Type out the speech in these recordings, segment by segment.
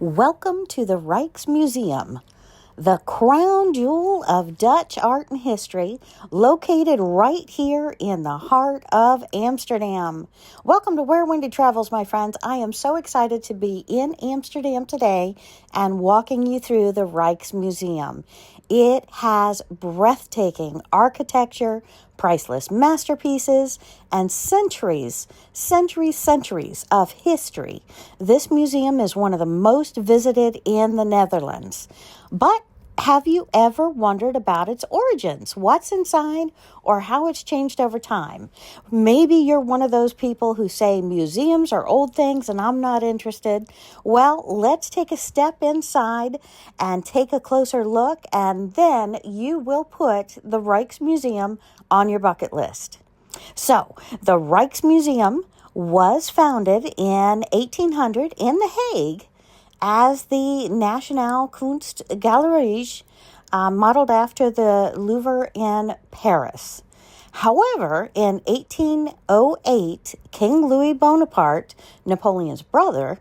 Welcome to the Rijksmuseum, the crown jewel of Dutch art and history, located right here in the heart of Amsterdam. Welcome to Where Wendy Travels, my friends. I am so excited to be in Amsterdam today and walking you through the Rijksmuseum. It has breathtaking architecture, priceless masterpieces, and centuries of history. This museum is one of the most visited in the Netherlands. But have you ever wondered about its origins, what's inside, or how it's changed over time? Maybe you're one of those people who say museums are old things and I'm not interested. Well, let's take a step inside and take a closer look, and then you will put the Rijksmuseum on your bucket list. So, the Rijksmuseum was founded in 1800 in The Hague as the Nationale Kunstgalerie, modeled after the Louvre in Paris. However, in 1808, King Louis Bonaparte, Napoleon's brother,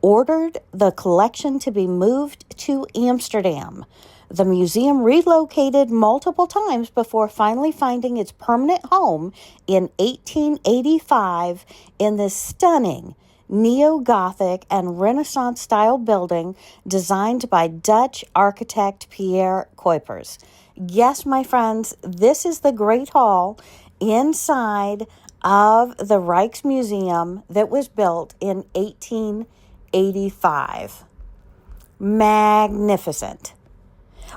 ordered the collection to be moved to Amsterdam. The museum relocated multiple times before finally finding its permanent home in 1885 in this stunning neo-Gothic and Renaissance-style building designed by Dutch architect Pierre Cuypers. Yes, my friends, this is the Great Hall inside of the Rijksmuseum that was built in 1885. Magnificent.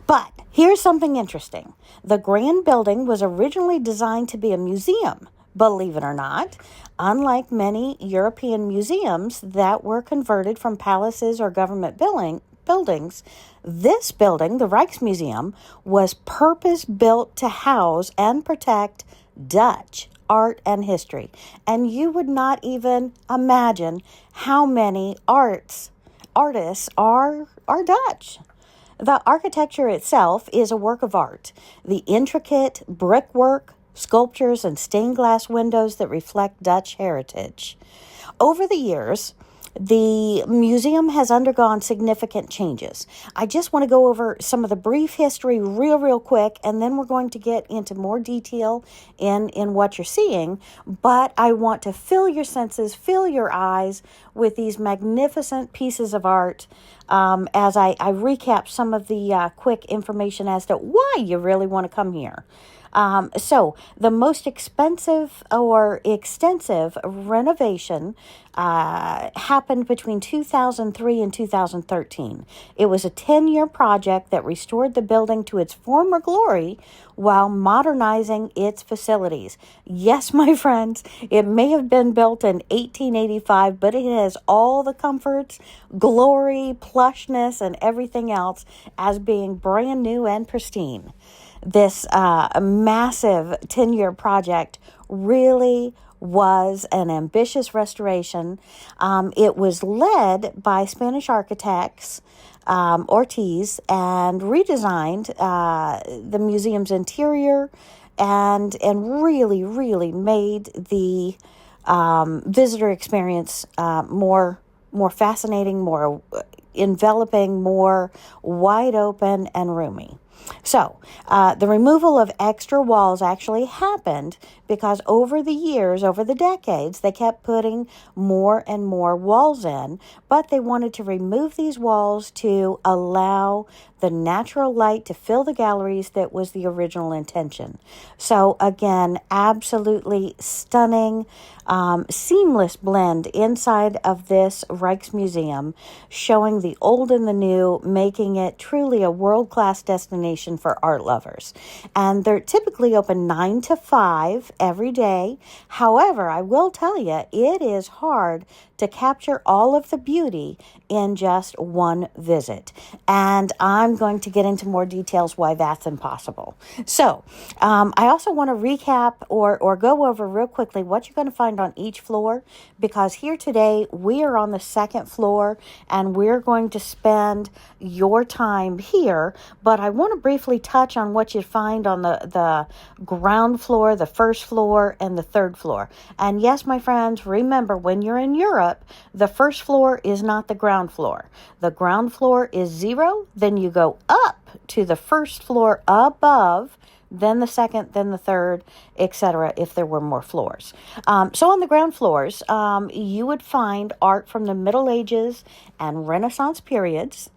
But here's something interesting. The grand building was originally designed to be a museum, believe it or not. Unlike many European museums that were converted from palaces or government buildings, this building, the Rijksmuseum, was purpose-built to house and protect Dutch art and history. And you would not even imagine how many artists are Dutch. The architecture itself is a work of art. The intricate brickwork, sculptures, and stained glass windows that reflect Dutch heritage. Over the years, the museum has undergone significant changes. I just want to go over some of the brief history real quick, and then we're going to get into more detail in what you're seeing. But I want to fill your senses, fill your eyes with these magnificent pieces of art as I recap some of the quick information as to why you really want to come here. So the most expensive or extensive renovation happened between 2003 and 2013. It was a 10-year project that restored the building to its former glory while modernizing its facilities. Yes, my friends, it may have been built in 1885, but it has all the comforts, glory, plushness, and everything else as being brand new and pristine. This massive 10-year project really was an ambitious restoration. It was led by Spanish architects, Ortiz, and redesigned the museum's interior and really made the visitor experience more fascinating, more enveloping, more wide open and roomy. So, the removal of extra walls actually happened because over the years, over the decades, they kept putting more and more walls in, but they wanted to remove these walls to allow the natural light to fill the galleries that was the original intention. So, again, absolutely stunning, seamless blend inside of this Rijksmuseum, showing the old and the new, making it truly a world-class destination for art lovers. And they're typically open 9 to 5 every day. However, I will tell you, it is hard to capture all of the beauty in just one visit. And I'm going to get into more details why that's impossible. So, I also want to recap or go over real quickly what you're going to find on each floor, because here today we are on the second floor and we're going to spend your time here, but I want to briefly touch on what you find on the ground floor, the first floor, and the third floor. And yes, my friends, remember, when you're in Europe, Europe, the first floor is not the ground floor. The ground floor is 0, then you go up to the first floor above, then the second, then the third, etc., if there were more floors. So on the ground floors, you would find art from the Middle Ages and Renaissance periods.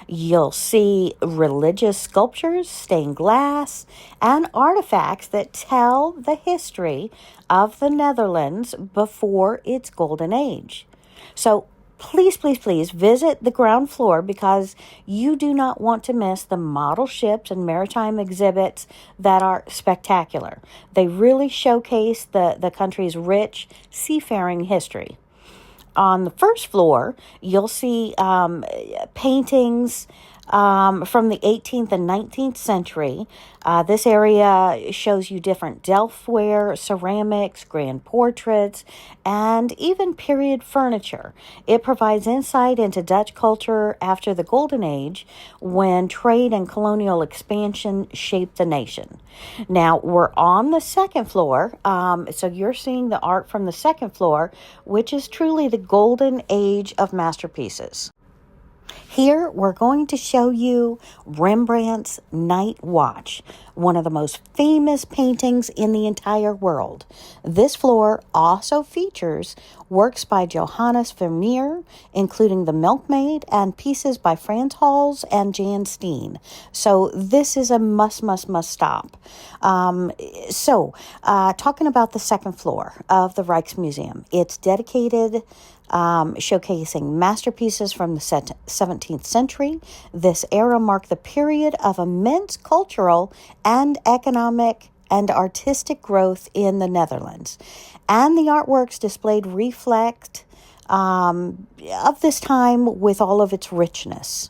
You'll see religious sculptures, stained glass, and artifacts that tell the history of the Netherlands before its golden age. So please, please, please visit the ground floor because you do not want to miss the model ships and maritime exhibits that are spectacular. They really showcase the country's rich seafaring history. On the first floor, you'll see paintings from the 18th and 19th century. This area shows you different Delftware, ceramics, grand portraits, and even period furniture. It provides insight into Dutch culture after the Golden Age when trade and colonial expansion shaped the nation. Now, we're on the second floor, so you're seeing the art from the second floor, which is truly the golden age of masterpieces. Here, we're going to show you Rembrandt's Night Watch, one of the most famous paintings in the entire world. This floor also features works by Johannes Vermeer, including The Milkmaid, and pieces by Frans Hals and Jan Steen. So this is a must stop. Talking about the second floor of the Rijksmuseum, it's dedicated showcasing masterpieces from the 17th century. This era marked the period of immense cultural and economic and artistic growth in the Netherlands. And the artworks displayed reflect of this time with all of its richness.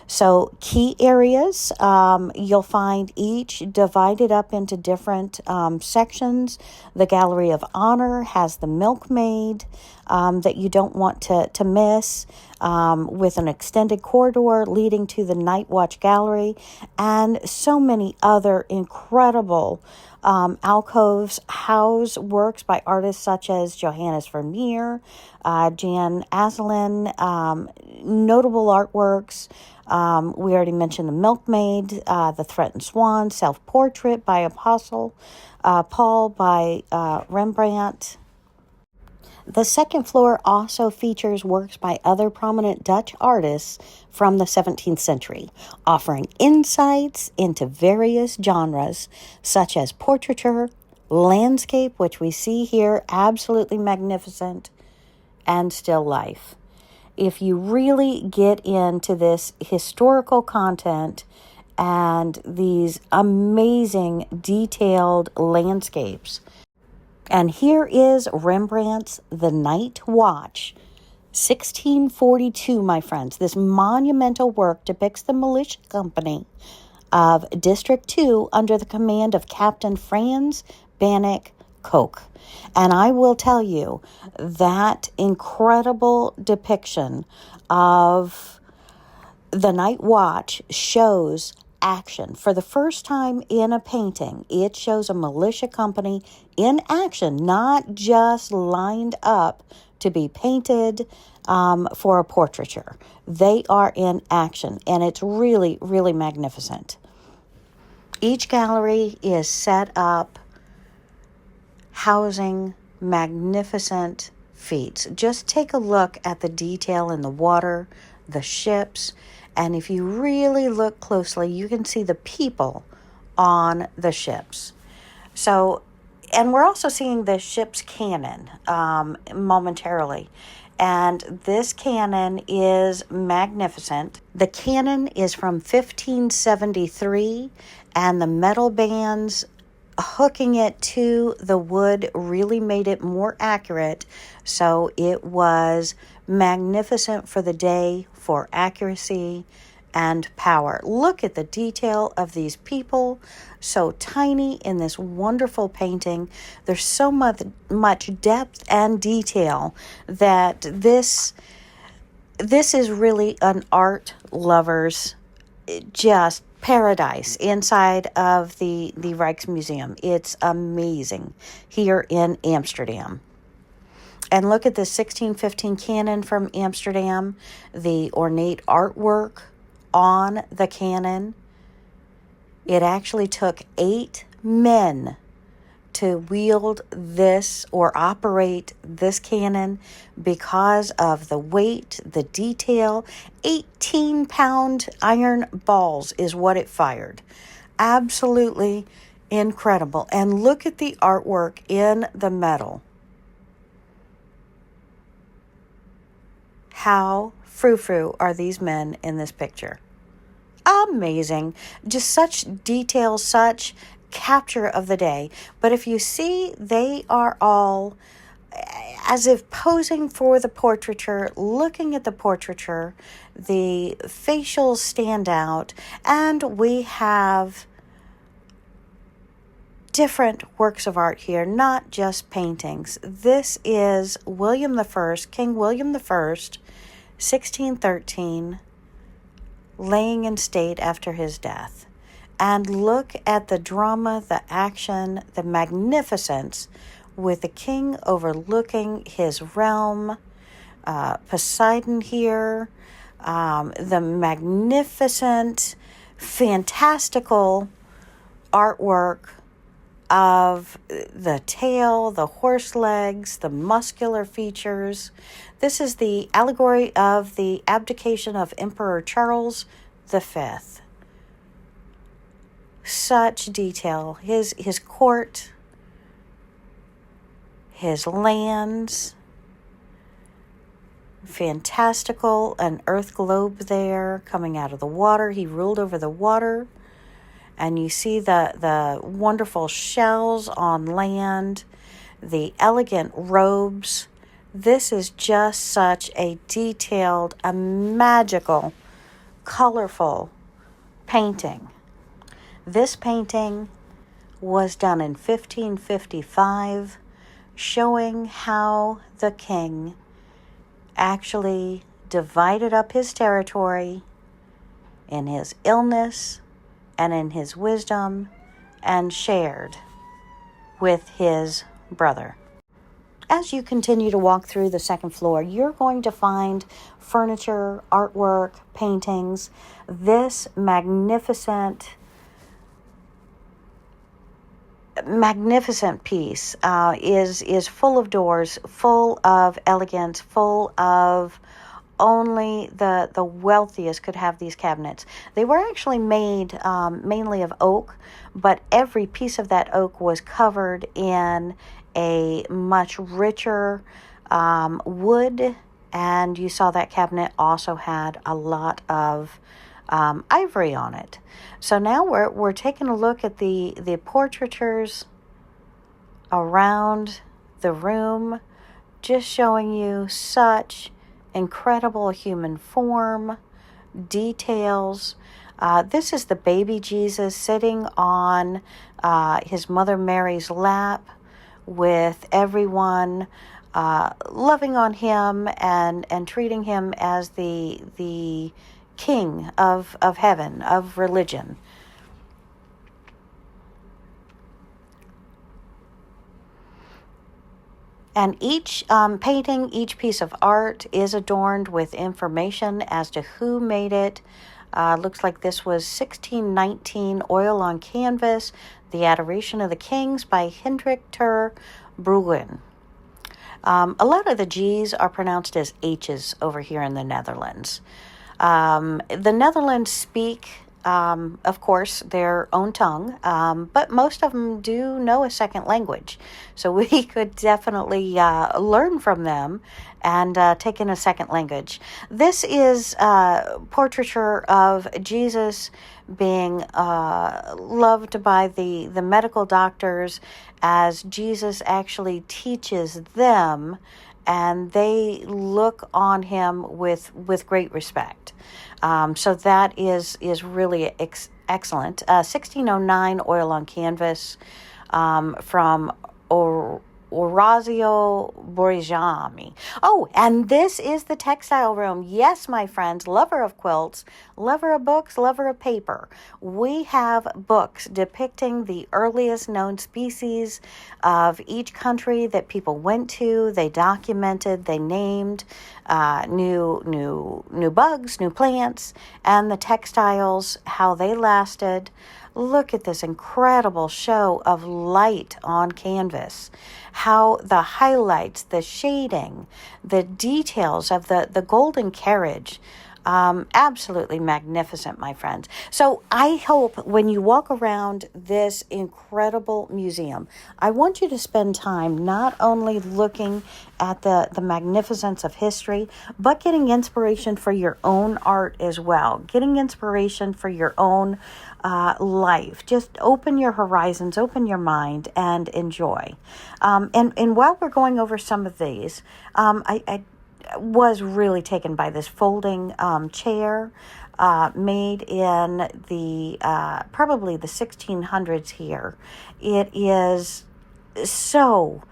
So key areas, you'll find each divided up into different sections. The Gallery of Honor has the Milkmaid that you don't want to miss, with an extended corridor leading to the Night Watch Gallery, and so many other incredible alcoves house works by artists such as Johannes Vermeer, Jan Asselin, notable artworks. We already mentioned the Milkmaid, the Threatened Swan, self-portrait by Apostle Paul by Rembrandt. The second floor also features works by other prominent Dutch artists from the 17th century, offering insights into various genres such as portraiture, landscape, which we see here, absolutely magnificent, and still life. If you really get into this historical content and these amazing detailed landscapes. And here is Rembrandt's The Night Watch, 1642, my friends. This monumental work depicts the militia company of District 2 under the command of Captain Frans Bannock Koch. And I will tell you that incredible depiction of the Night Watch shows action. For the first time in a painting, it shows a militia company in action, not just lined up to be painted for a portraiture. They are in action, and it's really, really magnificent. Each gallery is set up housing magnificent feats. Just take a look at the detail in the water, the ships, and if you really look closely, you can see the people on the ships. So, and we're also seeing the ship's cannon momentarily. And this cannon is magnificent. The cannon is from 1573, and the metal bands hooking it to the wood really made it more accurate. So it was magnificent for the day for accuracy and power. Look at the detail of these people, so tiny in this wonderful painting. There's so much depth and detail that this is really an art lover's just paradise inside of the Rijksmuseum. It's amazing here in Amsterdam. And look at this 1615 cannon from Amsterdam, the ornate artwork on the cannon. It actually took 8 men to wield this or operate this cannon because of the weight, the detail. 18-pound iron balls is what it fired. Absolutely incredible. And look at the artwork in the metal. How frou-frou are these men in this picture? Amazing. Just such detail, such capture of the day. But if you see, they are all as if posing for the portraiture, looking at the portraiture. The facials stand out, and we have different works of art here, not just paintings. This is William I, King William I, 1613, laying in state after his death. And look at the drama, the action, the magnificence with the king overlooking his realm, Poseidon here, the magnificent, fantastical artwork of the tail, the horse legs, the muscular features. This is the allegory of the abdication of Emperor Charles V. Such detail. His court, his lands, fantastical, an earth globe there coming out of the water. He ruled over the water. And you see the wonderful shells on land, the elegant robes. This is just such a detailed, a magical, colorful painting. This painting was done in 1555, showing how the king actually divided up his territory in his illness and in his wisdom, and shared with his brother. As you continue to walk through the second floor, you're going to find furniture, artwork, paintings. This magnificent piece is full of doors, full of elegance, full of only the wealthiest could have these cabinets. They were actually made mainly of oak, but every piece of that oak was covered in a much richer wood, and you saw that cabinet also had a lot of ivory on it. So now we're taking a look at the portraitures around the room, just showing you such incredible human form, details. This is the baby Jesus sitting on his mother Mary's lap, with everyone loving on him and treating him as the king of heaven, of religion. And each painting, each piece of art is adorned with information as to who made it. Looks like this was 1619 oil on canvas, The Adoration of the Kings by Hendrik ter Brueggen. A lot of the G's are pronounced as H's over here in the Netherlands. The Netherlands speak, of course, their own tongue, but most of them do know a second language. So we could definitely learn from them and take in a second language. This is portraiture of Jesus being loved by the medical doctors, as Jesus actually teaches them, and they look on him with great respect. So that is really excellent. 1609 oil on canvas from Orazio Borgiami. Oh, and this is the textile room. Yes, my friends, lover of quilts, lover of books, lover of paper. We have books depicting the earliest known species of each country that people went to. They documented, they named new bugs, new plants, and the textiles, how they lasted. Look at this incredible show of light on canvas. How the highlights, the shading, the details of the golden carriage. Absolutely magnificent, my friends. So I hope when you walk around this incredible museum, I want you to spend time not only looking at the magnificence of history, but getting inspiration for your own art as well, getting inspiration for your own life. Just open your horizons, open your mind, and enjoy. And while we're going over some of these, I was really taken by this folding chair made in the probably the 1600s here. It is so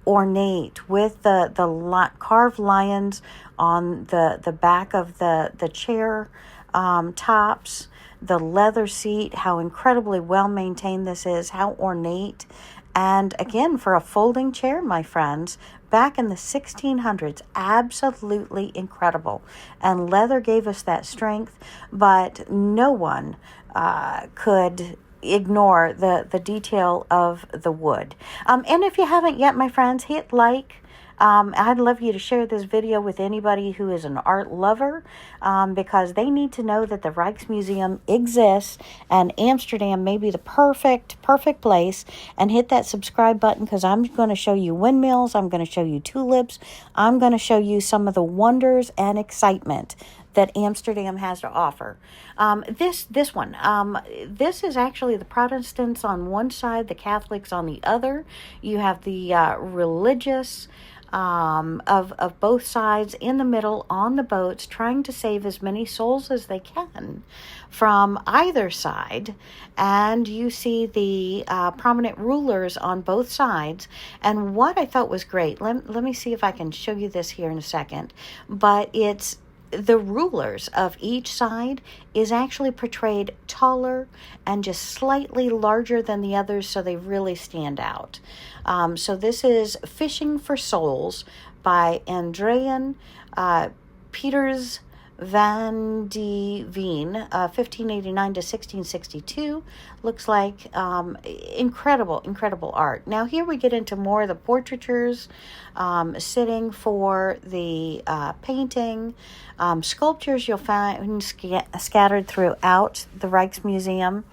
ornate with the carved lions on the back of the chair tops, the leather seat, how incredibly well maintained this is, how ornate. And again, for a folding chair, my friends, back in the 1600s, absolutely incredible. And leather gave us that strength, but no one could ignore the detail of the wood. And if you haven't yet, my friends, hit like. I'd love you to share this video with anybody who is an art lover, because they need to know that the Rijksmuseum exists and Amsterdam may be the perfect place. And hit that subscribe button, because I'm going to show you windmills, I'm going to show you tulips, I'm going to show you some of the wonders and excitement that Amsterdam has to offer. This one, this is actually the Protestants on one side, the Catholics on the other. You have the religious of both sides in the middle on the boats, trying to save as many souls as they can from either side. And you see the prominent rulers on both sides. And what I thought was great, let me see if I can show you this here in a second, but it's the rulers of each side is actually portrayed taller and just slightly larger than the others, so they really stand out. So this is Fishing for Souls by Andrian Peters van de Veen, 1589 to 1662. Looks like incredible art. Now here we get into more of the portraitures, sitting for the painting. Sculptures you'll find scattered throughout the Rijksmuseum.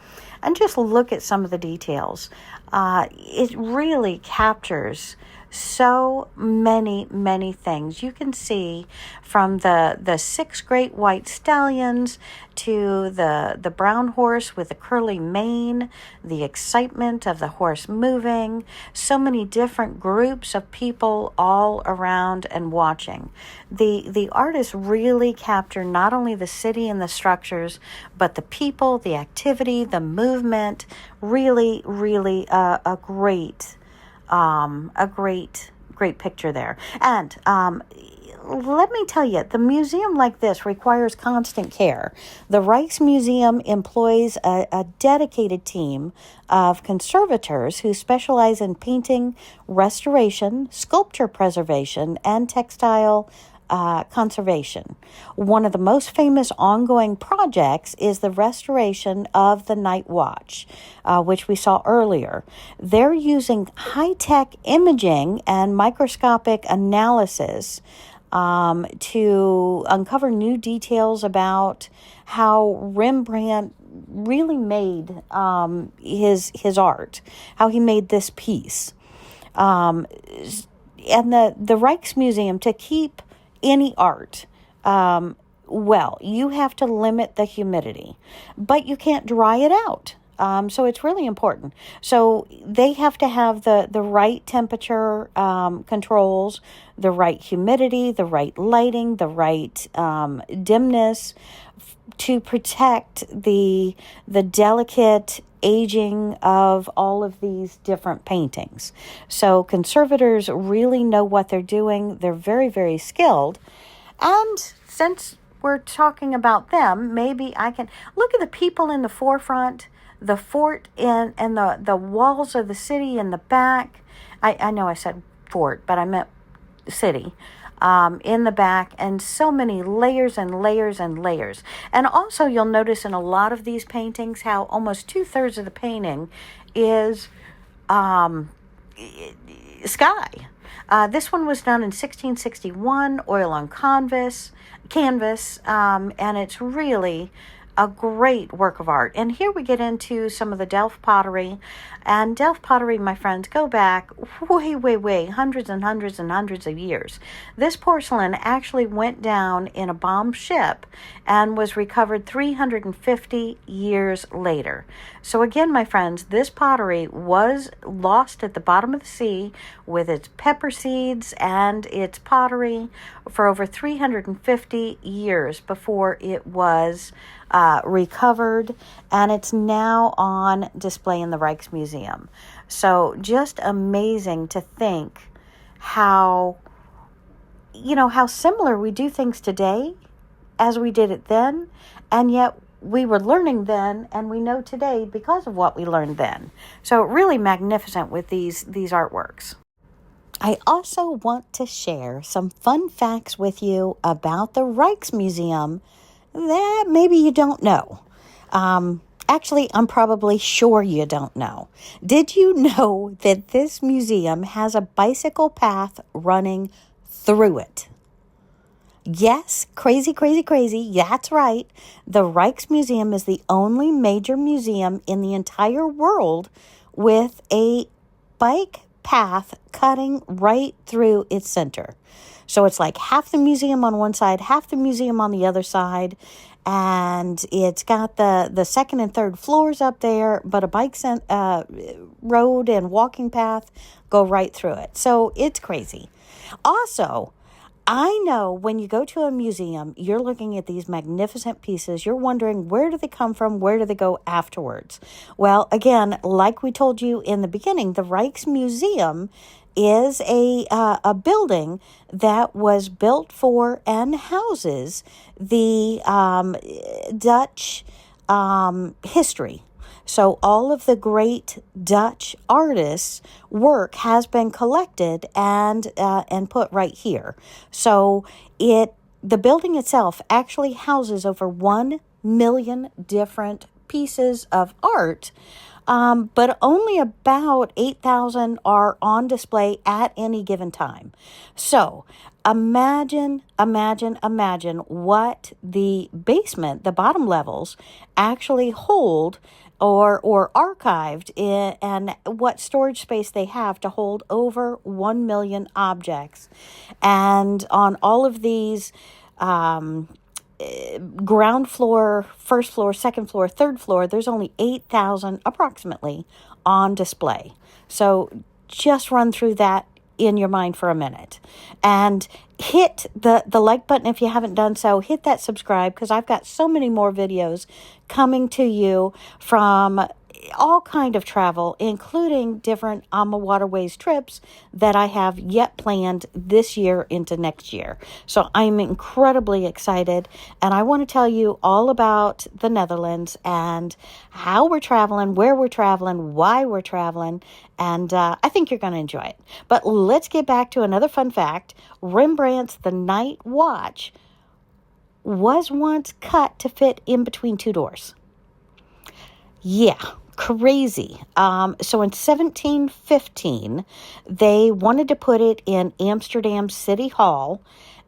And just look at some of the details. It really captures so many things. You can see from the 6 great white stallions to the brown horse with the curly mane, the excitement of the horse moving, so many different groups of people all around and watching. The artists really capture not only the city and the structures, but the people, the activity, the movement. Really a great picture there. And let me tell you, the museum like this requires constant care. The Rijksmuseum employs a dedicated team of conservators who specialize in painting, restoration, sculpture preservation, and textile conservation. One of the most famous ongoing projects is the restoration of the Night Watch, which we saw earlier. They're using high-tech imaging and microscopic analysis to uncover new details about how Rembrandt really made his art, how he made this piece. And the Rijksmuseum, to keep any art, well, you have to limit the humidity, but you can't dry it out. So it's really important. So they have to have the right temperature controls, the right humidity, the right lighting, the right dimness to protect the delicate aging of all of these different paintings. So conservators really know what they're doing. They're very, very skilled. And since we're talking about them, maybe I can look at the people in the forefront, the fort and the walls of the city in the back. I know I said fort, but I meant city. In the back, and so many layers and layers and layers. And also you'll notice in a lot of these paintings how almost 2/3 of the painting is sky. This one was done in 1661, oil on canvas, and it's really a great work of art. And here we get into some of the Delft pottery. And Delft pottery, my friends, go back way, hundreds and hundreds and hundreds of years. This porcelain actually went down in a bombed ship and was recovered 350 years later. So again, my friends, this pottery was lost at the bottom of the sea with its pepper seeds and its pottery for over 350 years before it was recovered, and it's now on display in the Rijksmuseum. So just amazing to think how similar we do things today as we did it then, and yet we were learning then and we know today because of what we learned then. So really magnificent with these artworks. I also want to share some fun facts with you about the Rijksmuseum that maybe you don't know. Actually, I'm probably sure you don't know. Did you know that this museum has a bicycle path running through it? Yes, crazy. That's right. The Rijksmuseum is the only major museum in the entire world with a bike path cutting right through its center. So it's like half the museum on one side, half the museum on the other side. And it's got the second and third floors up there, but a bike road and walking path go right through it. So it's crazy. Also, I know when you go to a museum, you're looking at these magnificent pieces. You're wondering, where do they come from? Where do they go afterwards? Well, again, like we told you in the beginning, the Rijksmuseum is a building that was built for and houses the Dutch history. So all of the great Dutch artists' work has been collected and put right here. So the building itself actually houses over 1 million different pieces of art. But only about 8,000 are on display at any given time. So imagine what the basement, the bottom levels, actually hold or archived in, and what storage space they have to hold over 1 million objects. And on all of these ground floor, first floor, second floor, third floor, there's only 8,000 approximately on display. So just run through that in your mind for a minute and hit the like button if you haven't done so. Hit that subscribe, because I've got so many more videos coming to you from all kind of travel, including different AMA Waterways trips that I have yet planned this year into next year. So I'm incredibly excited, and I want to tell you all about the Netherlands and how we're traveling, where we're traveling, why we're traveling, and I think you're going to enjoy it. But let's get back to another fun fact. Rembrandt's The Night Watch was once cut to fit in between two doors. Yeah. Crazy. So in 1715, they wanted to put it in Amsterdam City Hall,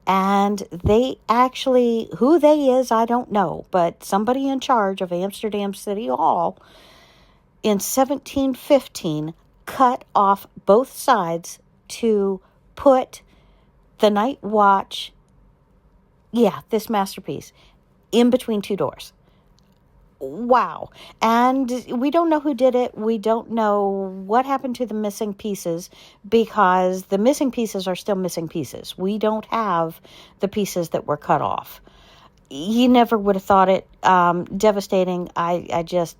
and they actually, who they is, I don't know, but somebody in charge of Amsterdam City Hall in 1715 cut off both sides to put the Night Watch, this masterpiece, in between two doors. Wow. And we don't know who did it. We don't know what happened to the missing pieces because the missing pieces are still missing pieces. We don't have the pieces that were cut off. You never would have thought it devastating. I just,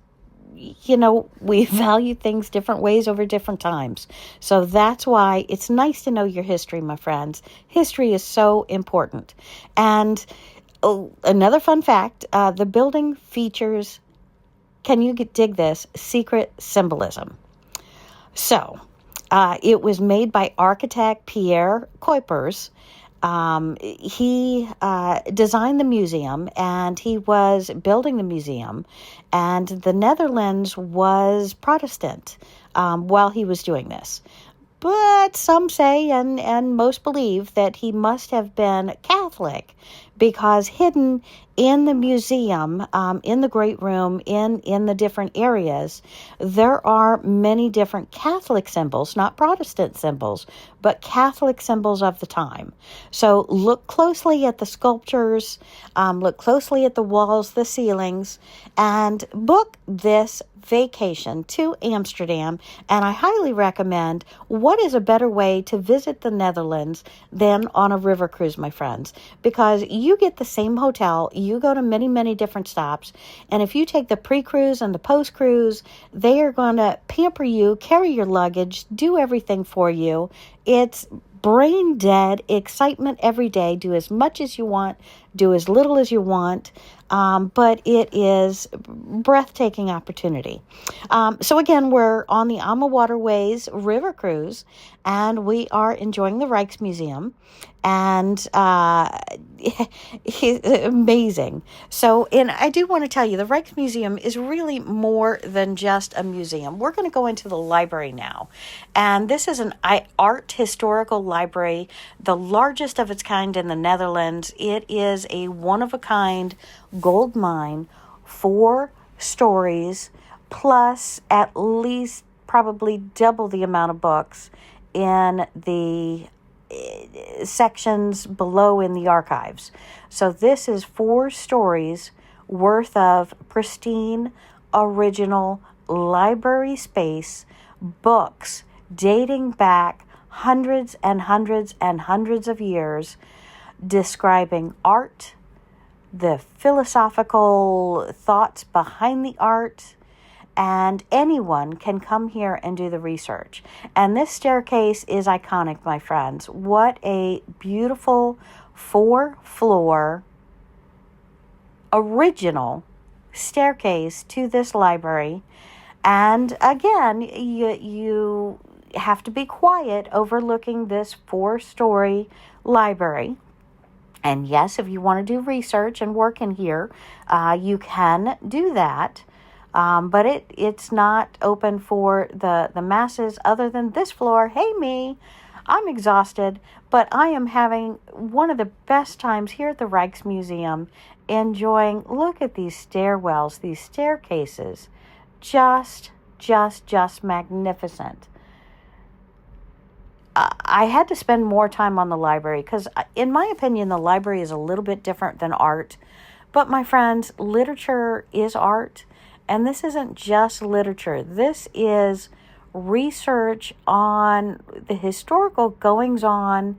we value things different ways over different times. So that's why it's nice to know your history, my friends. History is so important. And another fun fact, the building features, can you dig this, secret symbolism. So it was made by architect Pierre Kuipers. He designed the museum, and he was building the museum, and the Netherlands was Protestant while he was doing this. But some say, and most believe, that he must have been Catholic because hidden in the museum, in the Great Room, in the different areas, there are many different Catholic symbols, not Protestant symbols, but Catholic symbols of the time. So look closely at the sculptures, look closely at the walls, the ceilings, and book this vacation to Amsterdam. And I highly recommend, what is a better way to visit the Netherlands than on a river cruise, my friends? Because you get the same hotel, you go to many, many different stops, and if you take the pre-cruise and the post-cruise, they are going to pamper you, carry your luggage, do everything for you. It's brain dead excitement every day. Do as much as you want, do as little as you want, but it is breathtaking opportunity. So again, we're on the Alma Waterways River Cruise, and we are enjoying the Rijksmuseum, and it's amazing. So, and I do want to tell you, the Rijksmuseum is really more than just a museum. We're going to go into the library now, and this is an art historical library, the largest of its kind in the Netherlands. It is a one-of-a-kind gold mine, 4 stories, plus at least probably double the amount of books in the sections below in the archives. So this is 4 stories worth of pristine, original library space, books dating back hundreds and hundreds and hundreds of years, describing art, the philosophical thoughts behind the art, and anyone can come here and do the research. And this staircase is iconic, my friends. What a beautiful 4-floor original staircase to this library. And again, you have to be quiet overlooking this 4-story library. And yes, if you want to do research and work in here, you can do that. But it's not open for the masses other than this floor. Hey, me, I'm exhausted, but I am having one of the best times here at the Rijksmuseum, enjoying, look at these stairwells, these staircases, just magnificent. I had to spend more time on the library because, in my opinion, the library is a little bit different than art. But my friends, literature is art. And this isn't just literature. This is research on the historical goings-on,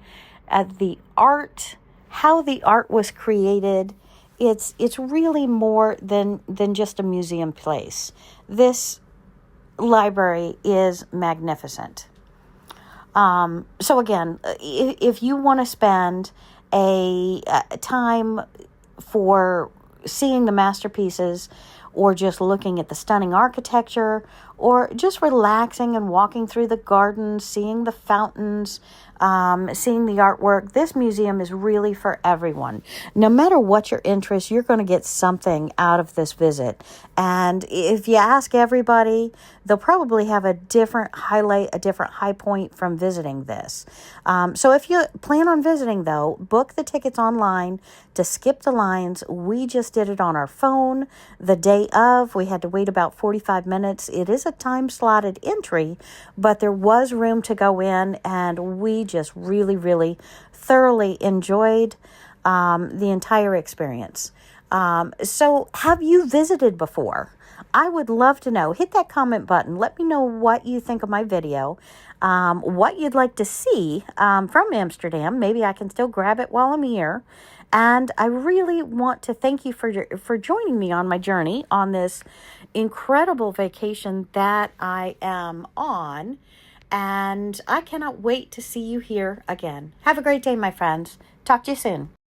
the art, how the art was created. It's really more than just a museum place. This library is magnificent. So again, if you want to spend a time for seeing the masterpieces, or just looking at the stunning architecture, or just relaxing and walking through the gardens, seeing the fountains, seeing the artwork, this museum is really for everyone. No matter what your interest, you're going to get something out of this visit. And if you ask everybody, they'll probably have a different highlight, a different high point from visiting this. So if you plan on visiting, though, book the tickets online to skip the lines. We just did it on our phone the day of. We had to wait about 45 minutes. It is a time-slotted entry, but there was room to go in, and we just really thoroughly enjoyed the entire experience. So have you visited before? I would love to know. Hit that comment button. Let me know what you think of my video, what you'd like to see from Amsterdam. Maybe I can still grab it while I'm here. And I really want to thank you for joining me on my journey on this incredible vacation that I am on. And I cannot wait to see you here again. Have a great day, my friends. Talk to you soon.